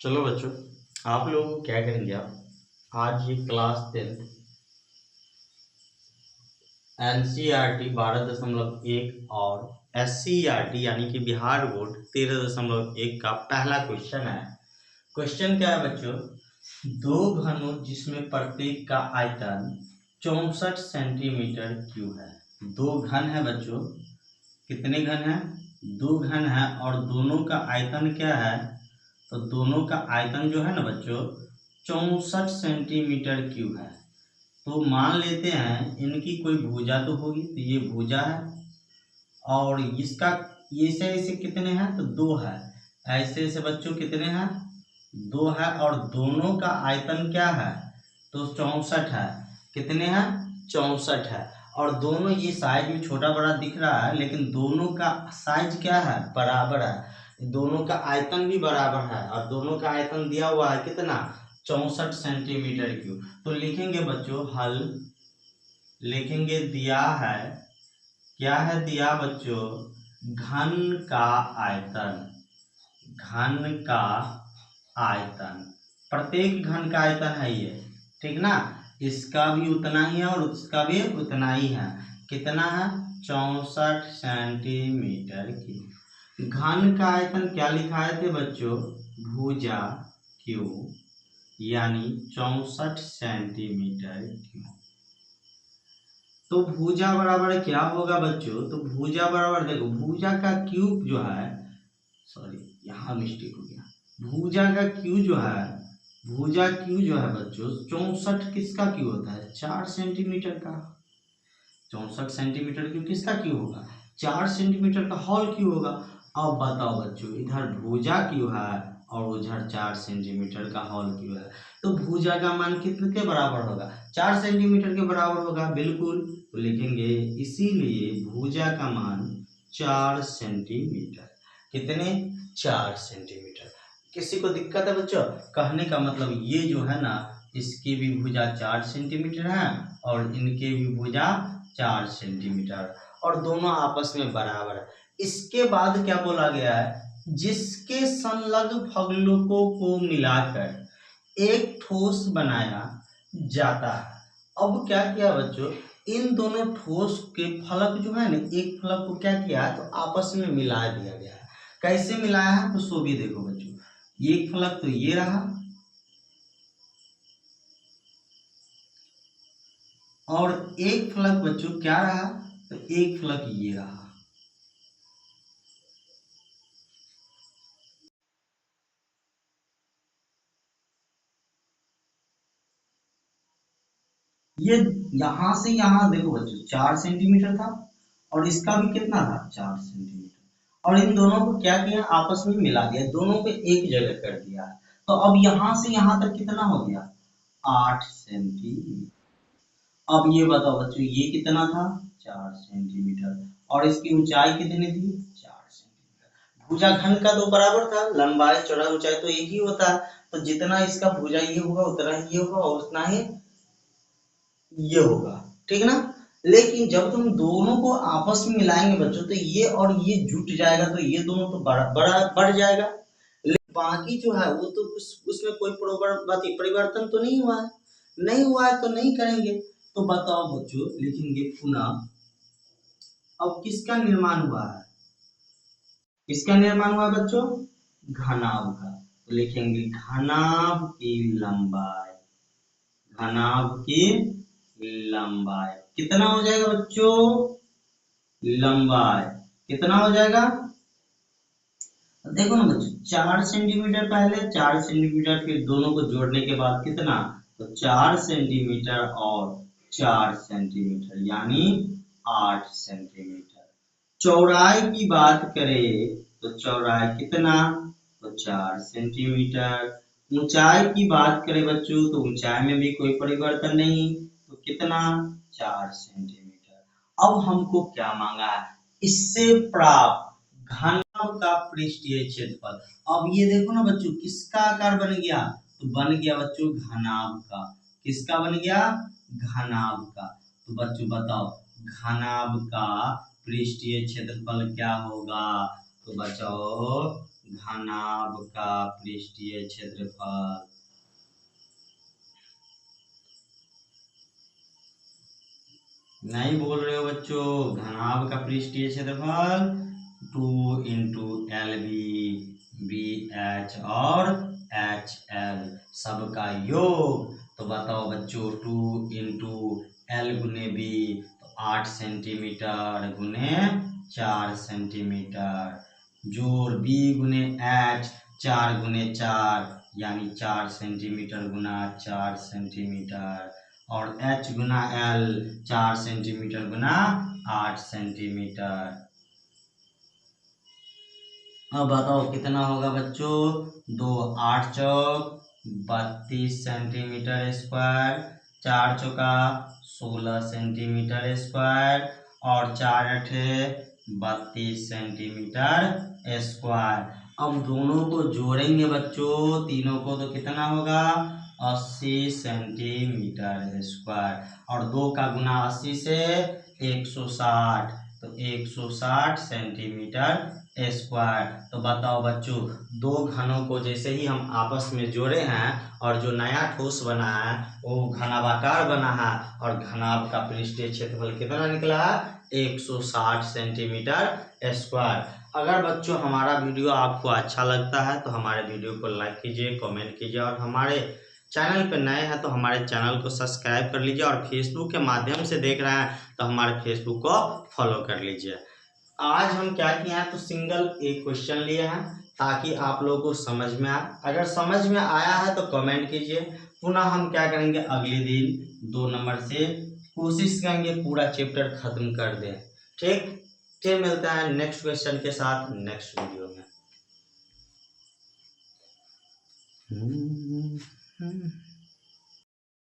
चलो बच्चों, आप लोग क्या करेंगे। आप आज ये क्लास 10 NCERT 12.1 और SCERT यानी कि बिहार बोर्ड 13.1 का पहला क्वेश्चन है। क्वेश्चन क्या है बच्चों? दो घनों जिसमें प्रत्येक का आयतन 64 सेंटीमीटर क्यूब है। दो घन है बच्चों, कितने घन है? दो घन है और दोनों का आयतन क्या है? तो दोनों का आयतन जो है ना बच्चों 64 सेंटीमीटर क्यूब है। तो मान लेते हैं इनकी कोई भुजा तो होगी, तो ये भुजा है और इसका ऐसे ऐसे कितने हैं? तो दो है। ऐसे ऐसे बच्चों कितने हैं? दो है और दोनों का आयतन क्या है? तो 64 है। कितने हैं? 64 है। और दोनों ये साइज में छोटा बड़ा दिख रहा है, लेकिन दोनों का साइज क्या है? बराबर है। दोनों का आयतन भी बराबर है और दोनों का आयतन दिया हुआ है कितना? 64 सेंटीमीटर क्यूब। तो लिखेंगे बच्चों हल, लिखेंगे दिया है, क्या है दिया बच्चों? घन का आयतन, घन का आयतन, प्रत्येक घन का आयतन है ये, ठीक ना। इसका भी उतना ही है और उसका भी उतना ही है। कितना है? 64 सेंटीमीटर क्यूब। घन का आयतन क्या लिखाए थे बच्चों? भुजा क्यूब, यानी 64 सेंटीमीटर क्यूब। तो भुजा बराबर क्या होगा बच्चों? तो भुजा बराबर देखो, भुजा का क्यूब जो है, सॉरी यहाँ मिस्टेक हो गया। भुजा का क्यू जो है, भुजा क्यू जो है बच्चों 64 किसका क्यू होता है? 4 सेंटीमीटर का। 64 सेंटीमीटर क्यू किसका क्यू होगा? 4 सेंटीमीटर का होल क्यू होगा। अब बताओ बच्चों, इधर भुजा क्यू है और उधर 4 सेंटीमीटर का होल क्यू है, तो भुजा का मान कितने के बराबर होगा? 4 सेंटीमीटर के बराबर होगा, बिल्कुल। तो लिखेंगे इसीलिए भुजा का मान 4 सेंटीमीटर। कितने? 4 सेंटीमीटर। किसी को दिक्कत है बच्चों? कहने का मतलब ये जो है ना, इसकी भी भुजा 4 सेंटीमीटर है और इनके भी भुजा 4 सेंटीमीटर और दोनों आपस में बराबर है। इसके बाद क्या बोला गया है? जिसके संलग्न फलकों को मिलाकर एक ठोस बनाया जाता है। अब क्या किया बच्चों? इन दोनों ठोस के फलक जो है ना, एक फलक को क्या किया है? तो आपस में मिला दिया गया है। कैसे मिलाया है? तो सो भी देखो बच्चों, एक फलक तो ये रहा और एक फलक बच्चों क्या रहा? तो एक फलक ये रहा। ये यहां से यहां देखो बच्चों 4 सेंटीमीटर था और इसका भी कितना था? 4 सेंटीमीटर। और इन दोनों को क्या किया? आपस में मिला दिया, दोनों को एक जगह कर दिया। तो अब यहां से यहां तक कितना हो गया? 8 सेंटीमीटर। अब ये बताओ बच्चों, ये कितना था? 4 सेंटीमीटर। और इसकी ऊंचाई कितनी थी? 4 सेंटीमीटर। भुजा घन का तो बराबर था, लंबाई चौड़ाई ऊंचाई तो एक ही होता है। तो जितना इसका भुजा ये होगा उतना ही ये होगा और उतना ही ये होगा, ठीक ना। लेकिन जब तुम दोनों को आपस में मिलाएंगे बच्चों, तो ये और ये जुट जाएगा, तो ये दोनों तो बड़ा बड़ा बढ़ जाएगा। लेकिन बाकी जो है वो तो उसमें कोई परिवर्तन तो नहीं हुआ है। नहीं हुआ है तो नहीं करेंगे। तो बताओ बच्चों, लिखेंगे पुनः अब किसका निर्माण हुआ है? किसका निर्माण हुआ है बच्चों? घनाभ का। तो लिखेंगे घनाभ की लंबाई, घनाभ की लंबाई कितना हो जाएगा बच्चों? लंबाई कितना हो जाएगा? देखो ना बच्चों, 4 सेंटीमीटर पहले, 4 सेंटीमीटर, फिर दोनों को जोड़ने के बाद कितना? तो 4 सेंटीमीटर और 4 सेंटीमीटर यानी 8 सेंटीमीटर। चौड़ाई की बात करें तो चौड़ाई कितना? तो 4 सेंटीमीटर। ऊंचाई की बात करें बच्चों तो ऊंचाई में भी कोई परिवर्तन नहीं, तो कितना? 4 सेंटीमीटर। अब हमको क्या मांगा है? इससे प्राप्त घनाभ का पृष्ठीय क्षेत्रफल। अब ये देखो ना बच्चों, किसका आकार बन गया? तो बन गया बच्चों घनाभ का। किसका बन गया? घनाभ का। तो बच्चों बताओ, घनाभ का पृष्ठीय क्षेत्रफल क्या होगा? तो बच्चों घनाभ का पृष्ठीय क्षेत्रफल। नहीं बोल रहे हो बच्चों, घनाभ का पृष्ठीय क्षेत्रफल 2 इंटू एल बी एच और एच एल सबका योग। तो बताओ बच्चों 2 इंटू एल गुने बी तो 8 सेंटीमीटर गुने 4 सेंटीमीटर, जोड़ बी गुने एच 4 गुने 4 यानी 4 सेंटीमीटर गुना 4 सेंटीमीटर, और h गुना एल 4 सेंटीमीटर गुना 8 सेंटीमीटर। अब बताओ कितना होगा बच्चों, 2 8 चौक 32 सेंटीमीटर स्क्वायर, 4 चौका 16 सेंटीमीटर स्क्वायर और 4 अठे 32 सेंटीमीटर स्क्वायर। अब दोनों को जोड़ेंगे बच्चों, तीनों को, तो कितना होगा 80 सेंटीमीटर स्क्वायर, और 2 का गुना 80 से 160 तो 160 सेंटीमीटर स्क्वायर। तो बताओ बच्चों, दो घनों को जैसे ही हम आपस में जोड़े हैं और जो नया ठोस बना है वो घनाभाकार बना है, और घनाभ का पृष्ठीय क्षेत्रफल कितना निकला है 160 सेंटीमीटर स्क्वायर। अगर बच्चों हमारा वीडियो आपको अच्छा लगता है तो हमारे वीडियो को लाइक कीजिए, कमेंट कीजिए, और हमारे चैनल पे नए हैं तो हमारे चैनल को सब्सक्राइब कर लीजिए, और फेसबुक के माध्यम से देख रहे हैं तो हमारे फेसबुक को फॉलो कर लीजिए। आज हम क्या किए हैं, तो सिंगल एक क्वेश्चन लिए हैं ताकि आप लोगों को समझ में आए। अगर समझ में आया है तो कमेंट कीजिए। पुनः हम क्या करेंगे, अगले दिन 2 नंबर से कोशिश करेंगे पूरा चैप्टर खत्म कर दें। ठीक, फिर मिलता है नेक्स्ट क्वेश्चन के साथ नेक्स्ट वीडियो में।